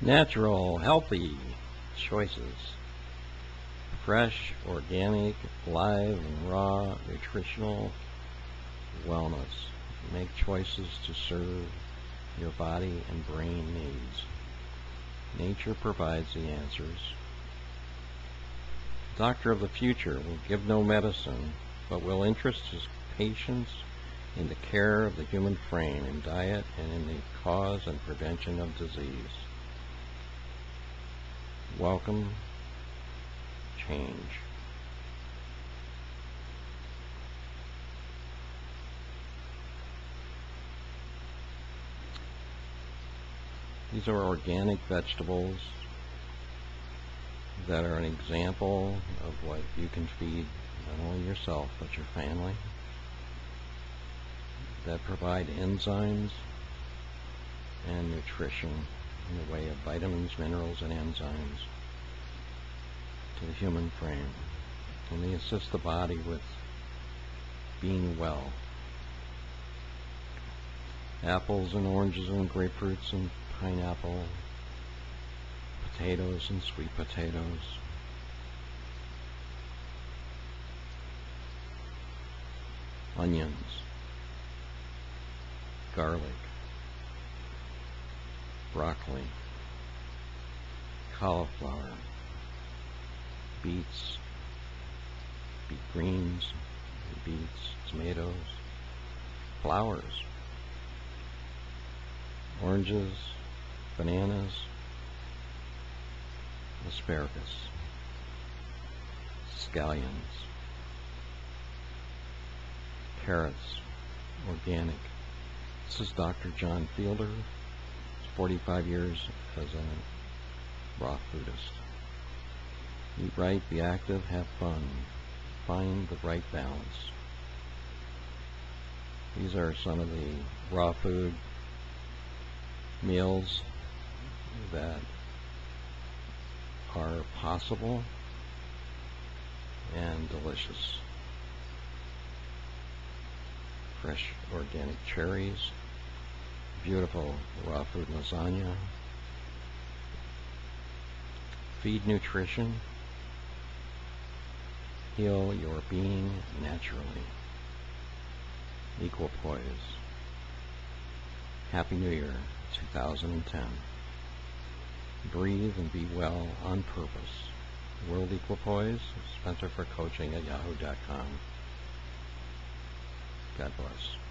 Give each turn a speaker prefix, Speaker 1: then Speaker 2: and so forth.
Speaker 1: Natural, healthy choices. Fresh, organic, live, and raw, nutritional wellness. Make choices to serve your body and brain needs. Nature provides the answers. Doctor of the future will give no medicine, but will interest his patients in the care of the human frame, in diet, and in the cause and prevention of disease. Welcome change. These are organic vegetables that are an example of what you can feed not only yourself but your family, that provide enzymes and nutrition in the way of vitamins, minerals, and enzymes to the human frame, and they assist the body with being well. Apples and oranges and grapefruits and pineapple, potatoes and sweet potatoes, onions, garlic, broccoli, cauliflower, beets, beet greens, beets, tomatoes, flowers, oranges, bananas, asparagus, scallions, carrots, organic. This is Dr. John Fielder. 45 years as a raw foodist. Eat right, be active, have fun. Find the right balance. These are some of the raw food meals that are possible and delicious. Fresh organic cherries, beautiful raw food lasagna. Feed nutrition. Heal your being naturally. Equal poise. Happy New Year 2010. Breathe and be well on purpose. World Equipoise, Spencer for Coaching at yahoo.com. God bless.